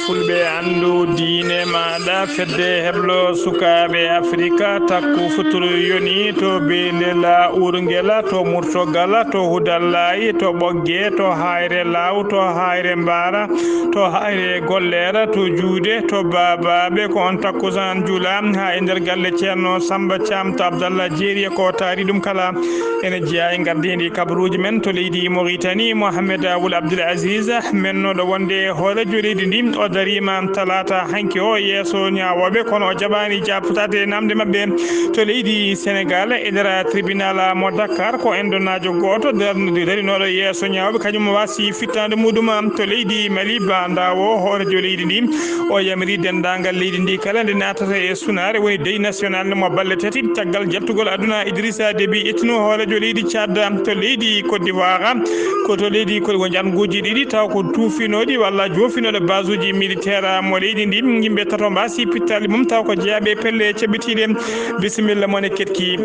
fulɓe andu diine maɗa fedde heblo sukaɓe afrika takku futuru yoni to belela urgela to murtogala to hudallayi to ɓoggue to hayre law to hayre mbara to hayre gollera to juude to babaɓe ko on takkusan juula ha e nder galle ceerno Samba Thiam to Abdallah Jeeri ko taari ɗum kala ene jeeya e gardidi kabaruji men to leydi Mauritanie Mohamed Aboul Abdoul Aziz mennoɗo wonde hoorejo leydi ndi o darima talata hanki o yeeso ñawoɓe kono o jaɓani japputade namde mabɓe to leydi Sénégal e nder tribunal mo Dakar ko endonajo goto darinoɗo yeeso ñawoɓe kañum wasi fittande muɗum to leydi Mali bandawo hoorejo leydi ndi o yamiri dendagal leydi ndi kala nde natata e sunare woni deuil national mo balle tati caggal jabtugol aduna Idrissa Déby ettino hoorejo leydi Tchad to leydi Côte d'Ivoire ko to leydi ko janguji ɗiɗi taw ko tuufinoɗi walla jofinoɗo base uji militaire mo leydi ndi yimɓe tato mbasi pittali mum taw ko jeeyaɓe pelle ceɓɓitiɗe bisimilla mone ketki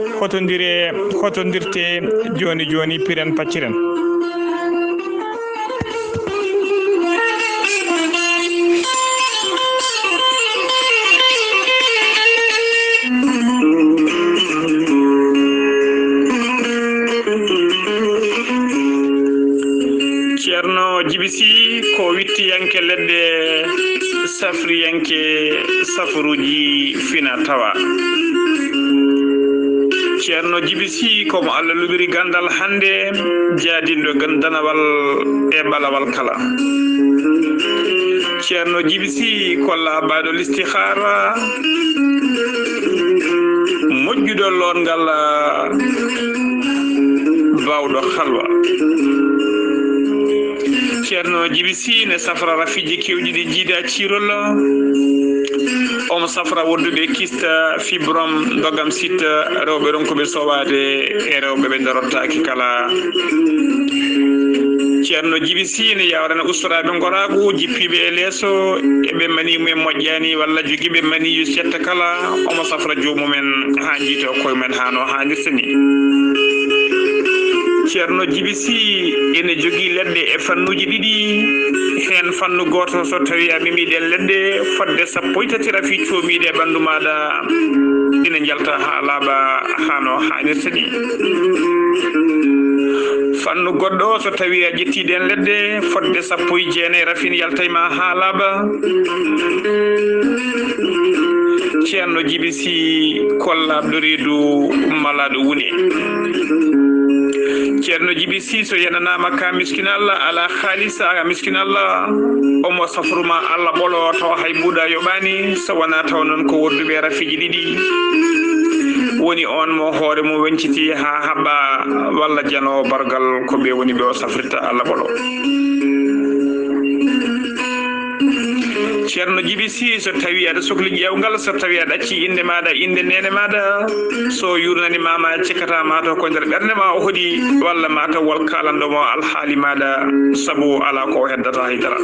hotodirte joni joni piren pacciren. Ceerno Djibisi ko wittiyanke ledde safriyanke safaruji fina tawa. Ceerno Djibisi komo Allah lubiri gandal hande jaadindo gandanawal e balawal kala. Ceerno Djibisi ko laabaɗo l'istikhara moƴƴuɗo longal bawɗo halwa. Ceerno Djibisi ne safra rafiji kewɗi ɗi jiida cirol omo safra wonduɓe kista fibrom dogam sitta rewɓe ronkuɓe sowade e rewɓe ɓe darottaki kala. Ceerno Djibisi ne yawrana ustoraɓe goragu jippiɓe e leeso eɓe mani mumen moƴƴani walla joguiɓe maniyu setta kala omo safra jomumen ha jiita koyemumen hano hannirta ni. Ceerno Djibisi ene jogui leɗɗe e fannuji ɗiɗi hen fannu goto so tawi a mimiɗen leɗɗe fodde sappo e tati rafi comiɗe e ɓandu maɗa ina jalta ha laaɓa hano hannirta ni. Fannu goɗɗo so tawi a ƴettiɗen leɗɗe fodde sappo e jeenayi rafine yaltayma ha laaɓa. Ceerno Djibisi kollaɓɗo reedu malaɗo wune. Ceerno Djibisi so yenanama ka miskin Allah ala halisa aga miskin Allah omo safruma Allah ɓolo taw hay buuɗa yoɓani so wona taw noon ko wodduɓe rafiji ɗiɗi woni on mo hoore mum wenciti ha haɓɓa walla janowo bargal ko ɓe woni ɓe o safrita Allah ɓolo. Ceerno Djibisi so tawi aɗa sohli ƴewgal so tawi aɗa acci inde maɗa inde nene maɗa so yurnani mama cikkata mataw ko nder ɓernde ma o hoɗi walla mataw wol kalanɗomo alhaali maɗa saabu ala ko heddata haydara.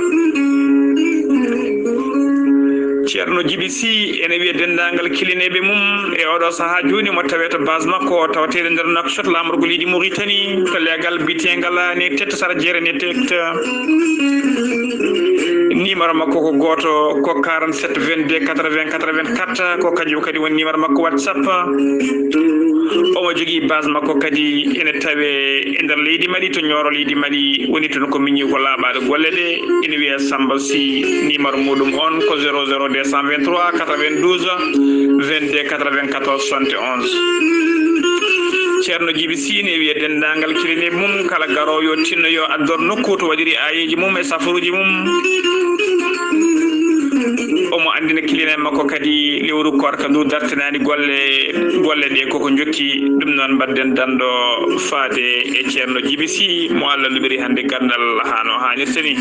Ceerno Djibisi ene wiya dendagal kilineɓe mum e oɗo saaha joni mo tawe to base makko tawatede nder Nouakchott lamorgo leydi Mauritanie to legal bitegal ne tetta sara jeere ne tetta numéro makko ko goto ko 47 22 80 84 ko kañum kadi woni numéro makko WhatsApp omo jogui base makko kadi ene tawe e nder leydi Mali to ñoro leydi Mali woni toon ko miñi ko laaɓade golle ɗe ene wiya Samba Sy numéro muɗum on ko 00 223 92 22 94 71. Ceerno Djibisi ne wiya dendagal kiline mum kala garowo yo tinno yo addor nokku to waɗiri ayeji mum e safaruji mum omo andina kiline makko kadi lewru korka ndu dartinani golle ɗe koko jokki ɗum noon mbadden danɗo faade e Ceerno Djibisi mo Allah luɓiri hande gandal hano hannirta ni.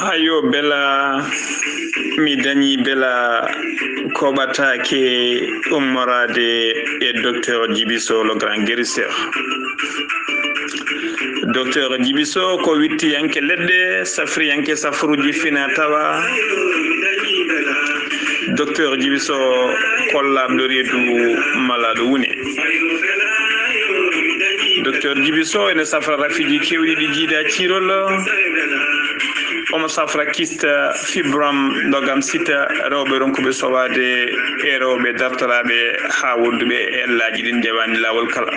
Hayo bela mi dañi bela koɓatake ummorade e docteur Djibiso le grand guérisseur. Docteur Djibiso ko wittiyanke leɗɗe safriyanke safruji fina tawa docteur Djibiso kollaɓɗo reedu malaɗo wune docteur Djibiso ene safra rafiji kewɗi ɗi jiida cirol omo safra kiste fibrom dogam sita rewɓe ronkuɓe sowade e rewɓe dartoraɓe ha wonduɓe e ellaji ɗin dewani lawol kala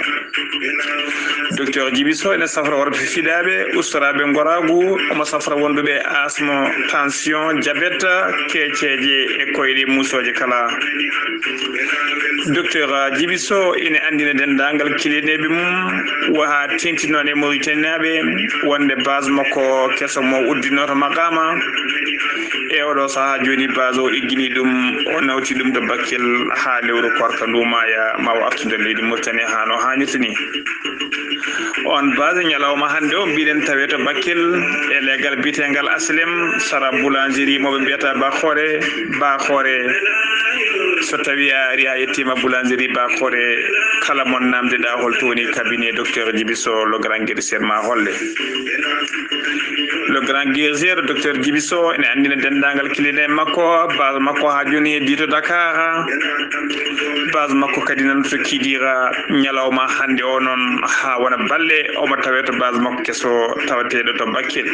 docteur Djibiso ene safra worɓe fiɗaɓe ustoraɓe goragu omo safra wonduɓe asthme tension diabète keeceje e koyɗe musoje kala docteur Djibiso ene andina dendagal kilineɓe mum waha tengtinon e Mauritanie naɓe wonde base makko keso mo uddinoto maqama e oɗo saaha joni base o iggini ɗum o nawti ɗum to Bakel ha lewru korka ndumaya mawo artude leydi Mauritanie ha no hannirta ni on base ñalawma hande o mbiɗen tawe to Bakel e legal bitegal aslem sara boulangerie moɓe mbiyata Bakore so tawi a ari a yettima boulangerie Bakore kala mon namdeɗa holto woni cabinet docteur Djibiso le grand guérisseur ma holle le grand guérisseur docteur Djibiso ene andina dendagal kiline makko base makko ha joni heddi to Dakar base makko kadi nan to Kidira ñalawma hande o non ha wona balle omo tawe to base makko keso tawateɗo to Bakel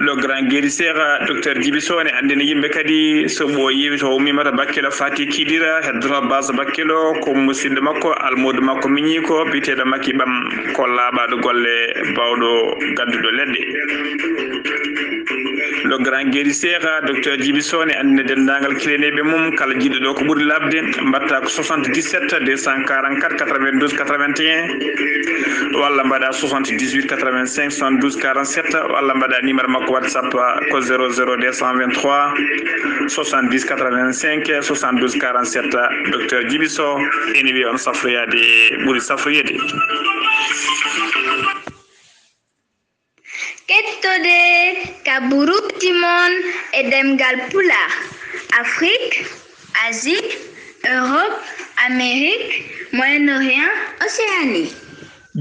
le grand guérisseur docteur Djibiso ene andina yimɓe kadi so ɓooyi to ummimata Bakel fati Kidira heddoto base Bakel o ko musidɗo makko almudo makko miñi ko biteɗo makki ɓam ko laaɓaɗo golle bawɗo gadduɗo leɗɗe le grand guérisseur docteur Djibiso ne andina dendagal kileneɓe mum kala jiɗɗo ɗo ko ɓuuri labde mbatta ko 77 244 92 81 walla mbaɗa 78 85 72 47 walla mbaɗa numéro makko WhatsApp ko 00 223 70 85 72 47 docteur Djibiso ene wiya on safroyade ɓuuri safroyede kettode kaburuktimon e demgal pula Afrique, Asie, Europe, Amérique, Moyen-Orient, Océanie.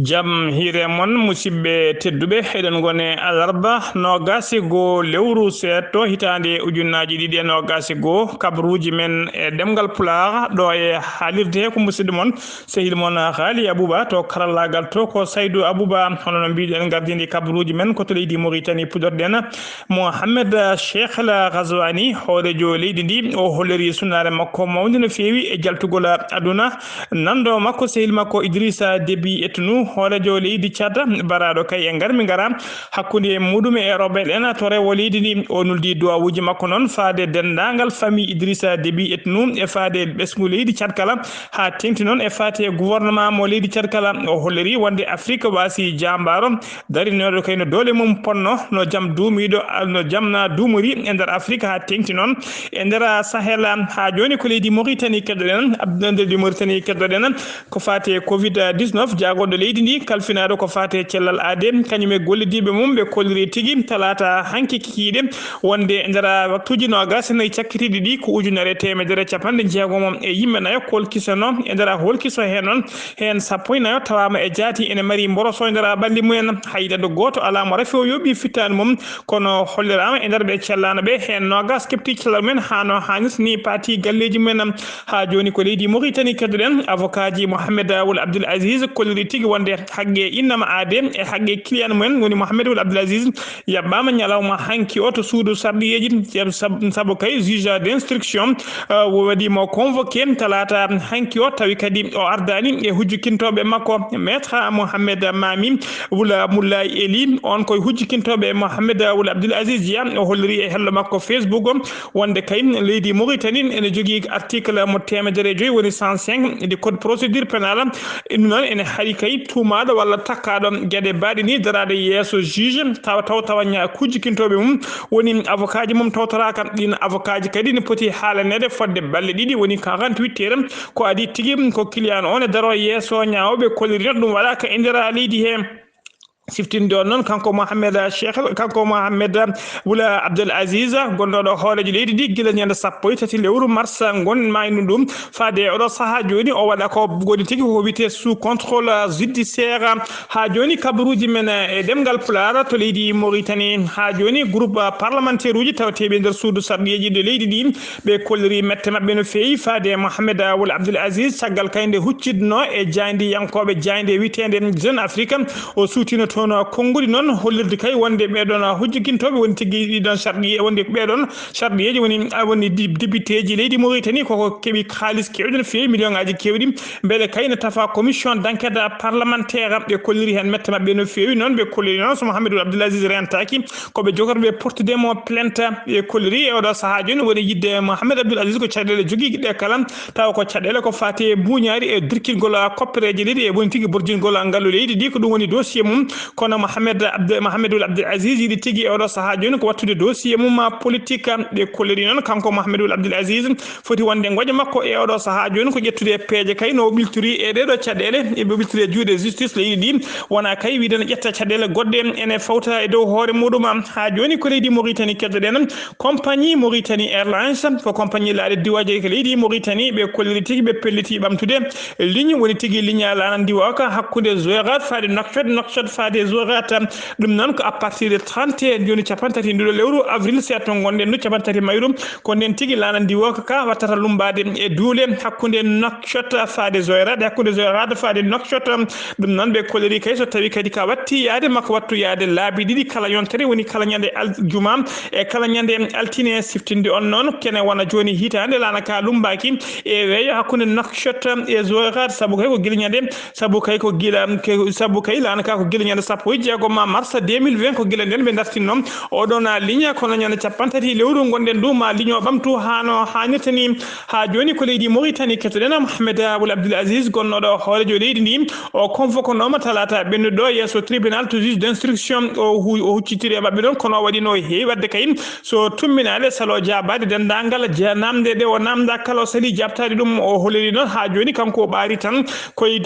jam hiire mon musidɓe tedduɓe eɗen gone alarba nogasi goo lewru seetto hitande ujunnaji ɗiɗi e nogasi goo kabruji men e ɗemgal pulaar ɗo e haalirde ko musidɗo moon sehil moon haali abouba to karallagal to ko saydou abouba hono no mbiɗen gardidi kabruji men koto leydi Mauritanie pudorɗen Mohamed Cheikh El Ghazouani hoorejo leydi ndi o holliri sunnare makko mawde no feewi e jaltugol aduna nando makko sehil makko Idrissa Déby Itnou hoorejo leydi Tchad baraɗo kay e garmi gara hakkude muɗum e roɓe ɗen to rewo leydi ndi o nuldi duwawuji makko noon faade dendagal famille Idrissa Déby Itnou e faade ɓesgu leydi Tchad kala ha tengti noon e faate gouvernement mo leydi Tchad kala o holliri wonde Afrique wasi jambaro darinoɗo kay no dole mum ponno no jaam duumiɗo no jamna duumori e nder Afrique ha tengti noon e nder Sahel ha joni ko leydi Mauritanie keddoɗen abdulde Mauritanie keddoɗen ko faate Covid-19 jagoɗo leydi ndi kalfinaɗo ko faate cellal aade kañum e gollidiɓe mum ɓe kolliri tigui talata hanki kikiɗe wonde nder waktuji nogas nayi cakkitiɗi ɗi ko ujunere temedere capanɗe jeegom e yimɓe nayo kolkisono e nder holkiso hen noon hen sappo e nayo tawama e jaati ene mari mboroso e nder ɓalli mumen haydado goto ala mo rafi o yooɓi fittani mum kono hollirama e nder ɓe cellano ɓe hen nogas kepti cellal mumen hano hannirta ni paati galleji mumen ha joni ko leydi Mauritanie keddoɗen avocat ji Mohamed Ould Abdoul Aziz kolliri tigui wonde haqqe innama aade e haqqe client mumen woni Mohamed Ould Abdoul Aziz yaɓɓama ñalawma hanki o to suudu sarɗiyeji saabu kay juge d'instruction waɗimo convoqué talata hanki o tawi kadi o ardani e hujjukintoɓe makko maître Mohamed Mami Wula Moulay Eli on koye hujjukintoɓe Mohamed Ould Abdoul Aziz Dia o holliri e hello makko Facebook wonde kay leydi Mauritanie ene jogui article mo 105 woni 105 du code procédure pénale ɗum noon ene haari kay tumaɗo walla takkaɗo gueɗe baɗi ni darade yeeso juge tawa kujjikintoɓe mum woni avocat ji mum tawtoraka ɗin avocat ji kadi ne poti haalanede fodde balle ɗiɗi woni 48 heures ko adi tigui ko client on e daro yeeso ñawoɓe kolliri ɗum waɗaka e nder leydi he siftinde on noon kanko Mohamed Cheikh kanko Mohamed Wula Abdul Aziz gonɗoɗo hoolejo leydi ndi gila ñande 13 lewru mars gonmayno ɗum faade oɗo saaha joni o waɗa ko goni tigui ko wiyete sous contrôle judiciaire ha joni kabaruji men e ɗemgal Pulaar to leydi Mauritanie ha joni groupe parlementaire uji tawateɓe nder suudu sarɗiyeji de leydi ɗi ɓe kolliri mette mabɓe no fewi faade Mohamed Wula Abdul Aziz caggal kayde huccidno e jaydi yankoɓe jayde witede Jeune Afrique o suutino toon konngudi noon hollirde kay wonde ɓeɗon hujjoguintoɓe woni tigui ɗiɗon sarɗiye wonde ɓeɗon sarɗiyeji woni député ji leydi Mauritanie koko keeɓi haalis kewɗi no fewi million ngaji kewɗi beele kay ne tafa commission d' enquête parlementaire ɓe kolliri hen mette mabɓe no fewi noon ɓe kolliri noon so Mouhamadou Abdoulaziz rentaki koɓe jogoto ɓe portudemo plainte ɓe kolliri e oɗo saaha joni woni yidde Mouhamadou Abdoulaziz ko caɗele jogui ɗe kala taw ko caɗele ko fate buñari e dirkilgol koppereji leydi e woni tigui borjingol ngaalu leydi ɗi ko ɗum woni dossier mum kono Mouhamadou Abdoul Aziz yiɗi tigui e oɗo saaha joni ko wattude dossier mum politique ɓe kolliri noon kanko Mouhamadou Abdoul Aziz foti wonde goƴa makko e oɗo saaha joni ko ƴettude peeje kay no ɓiltori e ɗeɗo caɗele eɓe ɓiltori e juuɗe justice leydi ɗi wona kay wiide no ƴetta caɗele goɗɗe ene fawta e dow hoore muɗum ha joni ko leydi Mauritanie keddoɗen compagnie Mauritanie Airlines ko compagnie laaɗe diwaji ko leydi Mauritanie ɓe kolliri tigui ɓe pelliti ɓamtude ligne woni tigui ligne laanan ndiwa ka hakkude Zouérate faade Nouakchott faade Zouérate ɗum noon ko à partir de 30 joni capantati nduɗo lewru avril se to gonɗen no capantati mayru ko nden tigui laanan ndiwa ka wattata lumbade e duule hakkude Nouakchott faade Zouérate hakkude Zouérate faade Nouakchott ɗum noon ɓe kolliri kay so tawi kadi ka watti yaade makko wattu yaade laabi ɗiɗi kala yontere woni kala ñande aljuma e kala ñande altine siftinde on noon kene wona joni hitande lana ka lumbaki e weeyo hakkude Nouakchott e Zouérate saabu kay ko guila ñande saabu kay lana ka ko guila ñande 16 mars 2020 ko guila nden ɓe dartinno oɗon ligne kono ñande capantati lewru gonɗen ɗum ma ligne o ɓamtu hano hannirtani ha joni ko leydi Mauritanie kettoɗen Mohamed Wula Abdoul Aziz gonnoɗo hoolejo leydi ndi o convoquenoma talata ɓennuɗo yesso tribunal to juge d' instruction o huccitiri e mabɓe ɗon kono o waɗi no heewi wadde kay so tumminade salo jabade dendagal namde ɗe o namda kala o sali jabtade ɗum o holliri noon ha joni kanko o ɓaari tan koye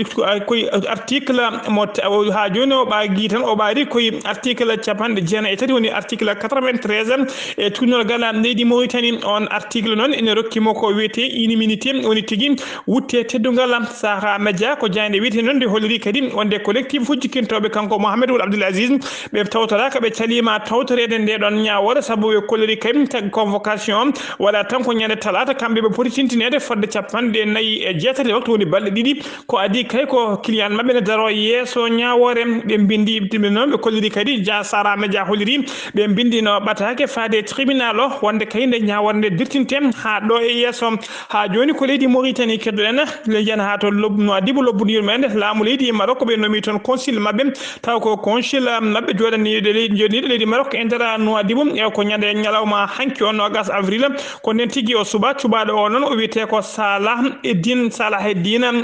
article mo ha joni o ɓaagi tan o ɓaari koye article capanɗe jeenayi e tati woni article 93 e tunnolgal leydi Mauritanie on article noon ene rokkimo ko wiyete inimmunité woni tigui wutte teddugal Sahara Média ko jayde wiyete noon nde holliri kadi wonde collectif hujjikintoɓe kanko Mouhamadou Wula Abdoul Aziz ɓe tawtoraka ɓe calima tawtorede nde ɗon ñawore saabu ɓe kolliri kadi tag convocation waɗa tan ko ñande talata kamɓe ɓe poti tintinede fodde capanɗe nayyi e jeetati waktu woni balɗe ɗiɗi ko adi kay ko client mabɓe ne daro yeeso ñawore ɓe bindi timɓe noon ɓe kolliri kadi Sahara Média holliri ɓe bindi no ɓatake faade tribunal o wonde kay nde ñawore nde dirtinte ha ɗo e yeeso ha joni ko leydi Mauritanie keddoɗen leydi ha to Nouadhibou lobbuɗo yurmede laamu leydi Maroc ɓe nomi toon consul mabɓe taw ko consul mabɓe joɗaniɗo leydi Maroc e nder Nouadhibou e ko ñande ñalawma hanki on 20 avril ko nden tigui o suba cubaɗo o noon o wiyete ko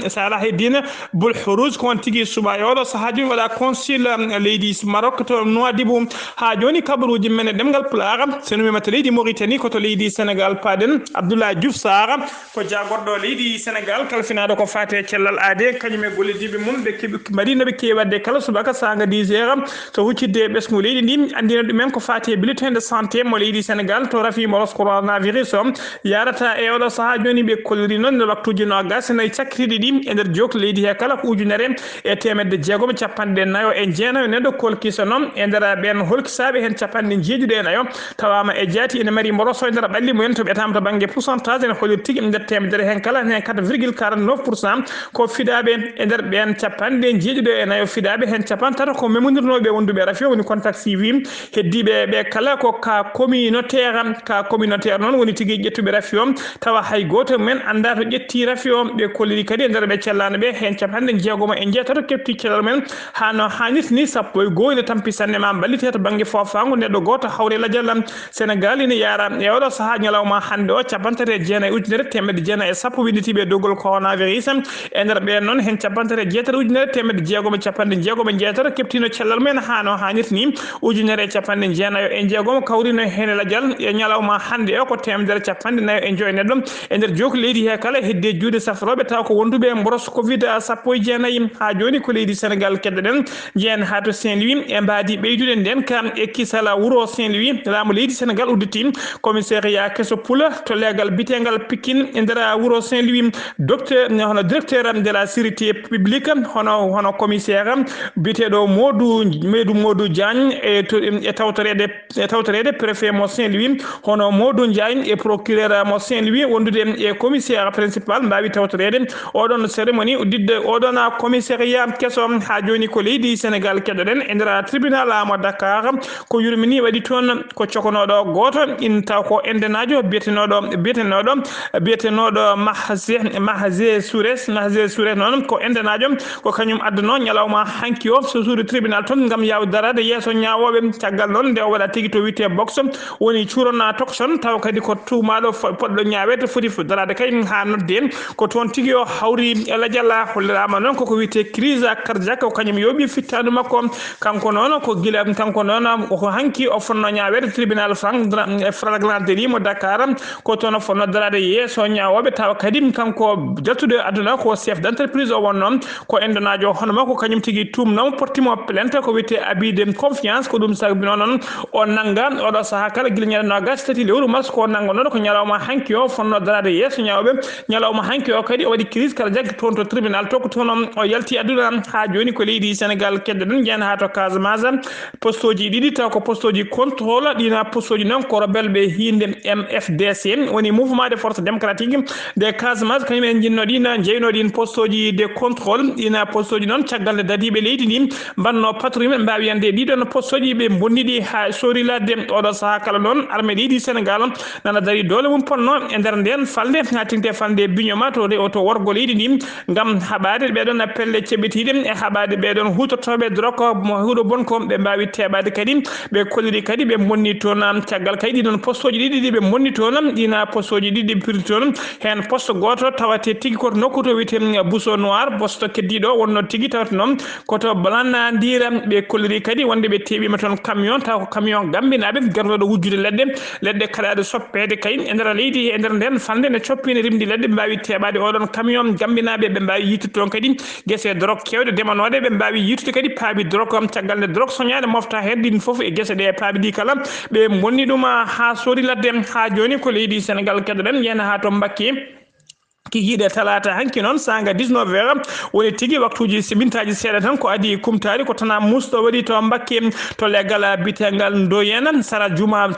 Salaheddine Boul Hourouz ko on tigui suba e oɗo saaha joni waɗa consul leydi Maroc to Nouadhibou ha joni kabaruji men e ɗemgal Pulaar so numimata leydi Mauritanie koto leydi Sénégal paɗen Abdoulaye Diouf Sarr ko jagorɗo leydi Sénégal kalfinaɗo ko fate cellal aade kañum e gollidiɓe mum ɓe keeɓi mbaɗi noɓe keewi wadde kala subaka saga 10 heures so huccidde ɓesgu leydi ndi andina ɗumen ko fate bulletin de santé mo leydi Sénégal to rafi moros coronavirus o yarata e oɗo saaha joni ɓe kolliri noon nder waktuji 24 cakkitiɗi ɗi e nder jokki leydi he kala ko ujunere e temedde jeegom capanɗe nayo e jeenayo neɗɗo kolkisa noon e nder ɓen holkisaɓe hen capanɗe jeeɗiɗo e nayo tawama e jaati ene mari moroso e nder ɓalli mumen to ɓetama to banggue pourcentage ene holliri tigui nder temedere hen kala hen 4,49% ko fiɗaɓe e nder ɓen capanɗe jeeɗiɗo e nayo fiɗaɓe hen capantati ko memodirnoɓe wonduɓe rafi woni contact suivi heddiɓe ɓe kala ko ka communautaire noon woni tigui ƴettuɓe rafi o tawa hay goto men anda to ƴetti rafi o ɓe kolliri kadi e nder ɓe cellano ɓe hen capanɗe jeegomo e jeetato kepti cellal men ha no hannirta ni sappo e goho ene tampi sanne ma ballite to banggue fofago neɗɗo goto hawre ladial Sénégal ine yara e oɗo saaha ñalawma hande o capantati e jeenayi ujunere temedde jeenayi e sappo winditiɓe doggol coronavirus e nder ɓen noon hen capantati e jeetati ujunere temedde jeegom e capanɗe jeegom e jeetato keptino cellal men ha no hannirta ni ujunere e capanɗe jeenayo e jeegom kawrino hen ladial e ñalawma hande o ko temedere capanɗe nayo e joyi neɗɗo e nder jokki leydi he kala hedde juuɗe safroɓe taw ko wonduɓe mboros covid sappo e jeenayi ha joni ko leydi Sénégal keddoɗen jeen ha to Saint-Louis e mbadi ɓeydude nden kam e kisala wuro Saint-Louis laamu leydi Sénégal udditi commissariat keso pula to legal bitengal Pikine e nder wuro Saint-Louis hono directeur de la sécurité publique hono commissaire biteɗo Modou Diagne e tawtorede préfet mo Saint-Louis hono Modou Diagne e procureur mo Saint-Louis wondude e commissaire principal mbawi tawtorede oɗon cérémonie uddidde oɗon commissariat keso ha joni ko leydi Sénégal keɗoɗen e nder tribunal mo Dakar ko yurmini waɗi toon ko cokonoɗo goto in taw ko endenajo biyetenoɗo Mahzé Soures noon ko endenajo ko kañum adduno ñalawma hanki o so suudu tribunal toon gam yawdarade yeeso ñawoɓe caggal noon nde o waɗa tigui to wiite box woni cuurona tokson taw kadi ko tumaɗo poɗɗo ñawede foti darade kay ha nodde ko toon tigui o hawri ladialla hollirama noon koko wiite crise cardiaque ko kañum yooɓi fittadu makko kanko noon ko guila kanko noon ko hanki o fonno ñawede tribunal flagrant délit mo Dakar ko toon o fonno darade yeeso ñawoɓe taw kadi kanko jaltude aduna ko chef d'entreprise o wonno ko endonajo hono makko kañum tigui tumnamo portimo plainte ko wiite abus de confiance ko ɗum sabino noon o nanga oɗo saaha kala guila ñande nogas tati lewru mars ko nanga noon ko ñalawma hanki o fonno darade yeeso ñawoɓe ñalawma hanki o kadi o waɗi crise cardiaque toon to tribunal to ko toon o yalti aduna ha joni ko leydi Sénégal keddoɗen jeen ha to Casamance poste uji ɗiɗi taw ko poste uji contrôle ɗina poste uji noon ko rebelɓe hinde MFDC woni mouvement de force démocratique de Casamance kañum en jinno ɗina jeyno ɗin poste uji de contrôle ɗina poste uji noon caggal nde dadiɓe leydi ndi mbanno patrouille ɓe mbawi yande ɗiɗon poste uji ɓe bonniɗi ha sori ladde oɗo saaha kala noon armée leydi Sénégal nana dari dole mum ponno e nder nden falde ha tengte falde biñoma to worgo leydi ndi gam haɓade ɓeɗon pelle ceɓetiɗe e haɓade ɓeɗon hutortoɓe drogue mo huuɗo bonko ɓe mbawi teɓade kadi ɓe kolliri kadi ɓe bonni toon caggal kay ɗiɗon poste uji ɗiɗi ɓe bonni toon ɗina poste uji ɗiɗi ɓe pirti toon hen poste goto tawate tigui koto nokku to wiyete Bousso Noir poste keddiɗo wonno tigui tawata noon koto Blana Ndira ɓe kolliri kadi wonde ɓe teɓima toon camion taw ko camion gambinaɓe garɗoɗo wujjude leɗɗe kaɗade soppede kay e nder leydi e nder nden falde ne coppine rimdi leɗɗe mbawi teɓade oɗon camion gambinaɓe ɓe mbawi yittude toon kadi guese drogue kewɗe demanode ɓe mbawi yittude kadi paabi drogue caggal nde drogue soñade mofta hen ɗin foof e guese ɗe paabi ɗi kala ɓe bonni ɗum ha sori ladde ha joni ko leydi Sénégal keɗoɗen yena ha to Mbacké kikiɗe talata hanki noon sanga 19 heures woni tigui waktuji mintaji seeɗa tan ko adi kumtari ko tana musɗo waɗi to Mbacké to leggal bitegal Ndoyen sara juma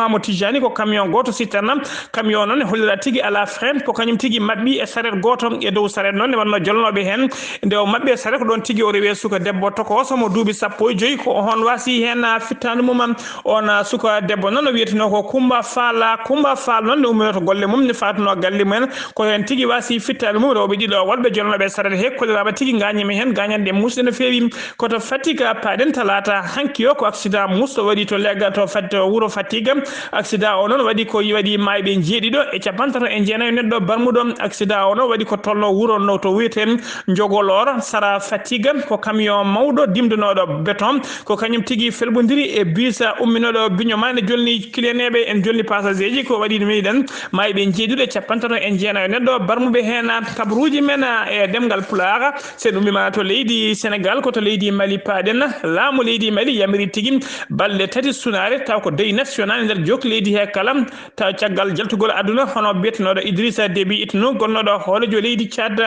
mo Tijani ko camion goto sittanam camion noon hollira tigui ala frein ko kañum tigui mabɓi e saret goto e dow saret noon ne wanno jolnoɓe hen nde o mabɓi e saret ko ɗon tigui o rewe suka debbo tokoso mo duuɓi 15 ko on wasi hen fittanu mum on suka debbo noon o wiyeteno ko Coumba Fall noon ne ummino to golle mum ne fatuno galle mumen ko hen tigui wasi fittade mum rewɓe ɗiɗo walɓe jonnoɓe saret he kolliraɓe tigui gañimi hen gañande musde no fewi koto Fatiga paɗen talata hanki o ko accident musɗo waɗi to leggal to wuuro Fatiga accident o noon waɗi ko waɗi mayɓe jeeɗiɗo e capantato e jeenayi neɗɗo barmuɗo accident o noon waɗi ko tolno wuuro no to wiyeten Jogolor sara Fatiga ko camion mawɗo dimdunoɗo béton ko kañum tigui felɓodiri e bus umminoɗo biñoma ne jolni clieneɓe en jolni passager ji ko waɗi meɗen mayɓe jeeɗiɗo e capantato e jeenayi neɗɗo barmuɓe hen kabruji men e demgal Pulaar sen ummima to leydi Sénégal ko to leydi Mali paɗen laamu leydi Mali yamiri tigui balɗe tati sunare taw ko deuil national e nder jokki leydi he kala taw caggal jaltugol aduna hono biyetenoɗo Idrissa Déby Itno gonnoɗo hoorejo leydi Tchad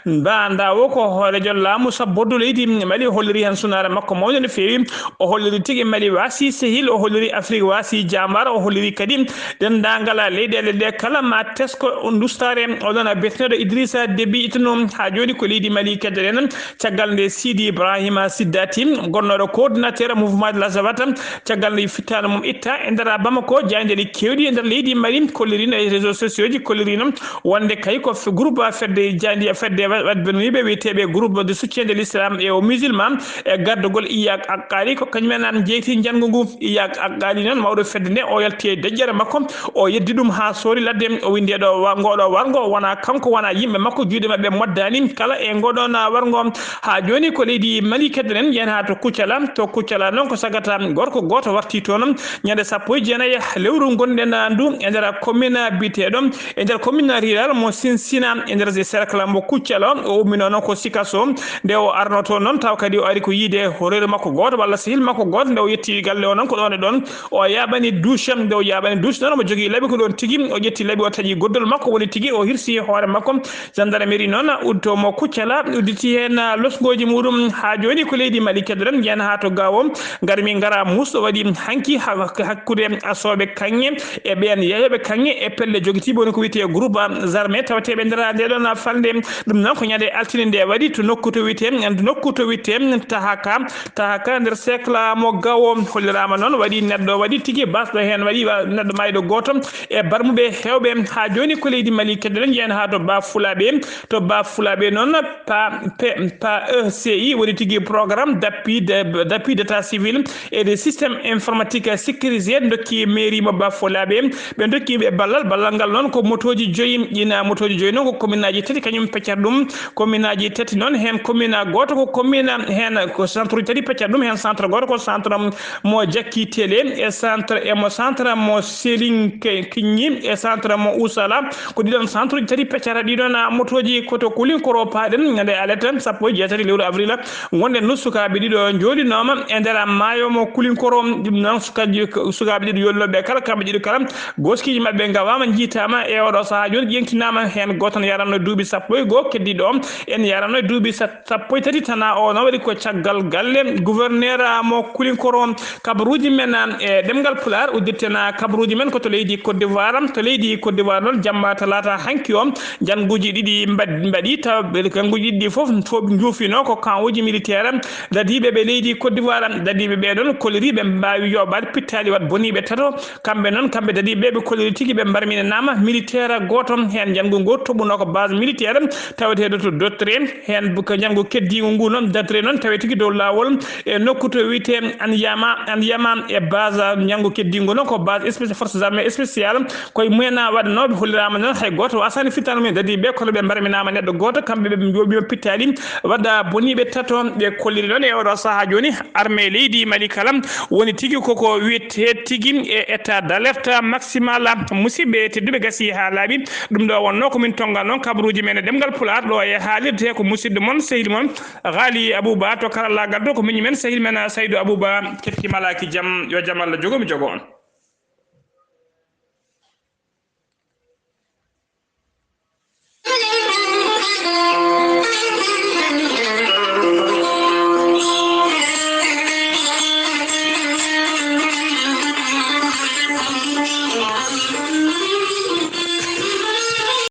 ndawo ko hoorejo laamu sabboddo leydi Mali o holliri hen sunare makko mawde no fewi o holliri tigui Mali wasi sehil o holliri Afrique wasi jambar o holliri kadi dendagal leyɗele ɗe kala ma tesko dustare oɗon betteɗo Idrissa Déby Itno ha joni ko leydi Mali keddoɗen caggal nde Sidi Ibrahima Siddati gonnoɗo coordinateur mouvement de la Zawata caggal nde fittano mum itta e nder Bamako jaydeɗe kewɗi e nder leydi Mali kollirino e réseaux sociaux ji kollirino wonde kay ko groupe fedde wadbeniɓe wiyeteɓe groupe de soutien de l'islam et aux musulmans e gardugol Iyad Aqqali ko kañumen jeyti janggo ngu Iyad Aqqali noon mawɗo fedde nde o yalti e dejjere makko o yeddi ɗum ha sori ladde o windi ɗo ngoɗo wargo wona kanko wana yimɓe makko juuɗe mabɓe moddani kala e ngoɗon wargo ha joni ko leydi Mali kedden yen ha to Kuccala noon ko sagata gorko goto warti toon ñande 19 lewru gonɗen ndu e nder commune biteɗo e nder commune rural mo Sinsina e nder cercle mo Kuccala o ummino noon ko Sikaso nde o arno toon noon taw kadi o ari ko yiide horeero makko goto walla sehil makko goto nde o yetti galle o noon ko ɗon e ɗon o yaɓani douche nde o yaɓani douche noon omo jogui laaɓi ko ɗon tigui o ƴetti laaɓi o taƴi goddol makko woni tigui o hirsi hoore makko gendarmerie noon udto mo Kuccala udditi hen losgoji muɗum ha joni ko leydi Mali keddoren yen ha to gawo garmi ngara musɗo waɗi hanki hakkude asoɓe kanŋe e ɓen yeeyoɓe kanŋe e pelle joguitiɓe woni ko wiyete groupe armé tawateɓe nder nde ɗon falde ɗum noon ko ñande altine nde waɗi to nokku to wiyete tahaka nder cercle mo gawo hollirama noon waɗi neɗɗo waɗi tigui basɗo hen waɗi neɗɗo mayɗo goto e barmuɓe hewɓe ha joni ko leydi Mali keddoren yen ha to Bafulaɓe noon pa ECI woni tigui programme d'appui d'état civil et des systèmes informatiques sécurisés dokki mairie mo Bafulaɓe ɓe dokkiɓe ballal ngal noon ko motoji joyyi ina motoji joyyi noon ko commune aji tati kañum peccat ɗum commune aji tati noon hen commune goto ko commune hen ko centre uji tati peccat ɗum hen centre goto ko centre mo Jakki Télé e centre mo Selin Kigni e centre mo Ousala ko ɗiɗon centre uji tati peccata ɗiɗon motoji koto Kulinkoro paɗen ñande aleten 16 lewru avril gonɗen no sukaɓe ɗiɗo joɗinoma e nder maayo mo Kulinkoro ɗum noon sukaɓe ɗiɗo yolloɓe kala kamɓe ɗiɗo kala goskiji mabɓe gawama jiitama e oɗo saaha joni ƴentinama hen goto ne yaranno duuɓi 11 keddiɗo o en yaranno e duuɓi 13 tana o no waɗi ko caggal galle gouverneur mo Kulinkoro kabaruji men e ɗemgal pular udditena kabaruji men koto leydi Côte d'Ivoire noon jamma talata hanki o janguji ɗiɗi mbaɗi taw janguji ɗiɗi foof juufino ko camp uji militaire dadiɓe leydi Côte d'Ivoire dadiɓe ɓeɗon kolliriɓe mbawi yoɓade pittali wat boniɓe tato kamɓe dadiɓe ɓe kolliri tigui ɓe mbarminanama militaire goto hen jangu ngo toɓuno ko base militaire taweteɗo to Dotré hen ko jangu keddigo ngu noon Dotré noon tawe tigui dow lawol e nokku to wiyete Anyama e base jangu keddigo noon ko base spéciale forces armées spéciale koye mumen waɗanoɓe hollirama noon hay goto wasani fittano mumen dadiɓe kono ɓe mbarminama neɗɗo goto kamɓe ɓe joɓima pittali wadda boniɓe tato ɓe kolliri noon e oɗo saaha joni armée leydi Mali kala woni tigui koko wiyete tigui e état d'alerte maximal musidɓe tedduɓe gasi ha laaɓi ɗum ɗo wonno komin tongal noon kabaruji men e ɗemgal pular ɗo e haalirde ko musidɗo moon sehil moon Ghali Abouba to karallagal ɗo ko miñi men sehil men Saydou Abouba kettimalaki jaam yo jaam Allah jogomi jogo on.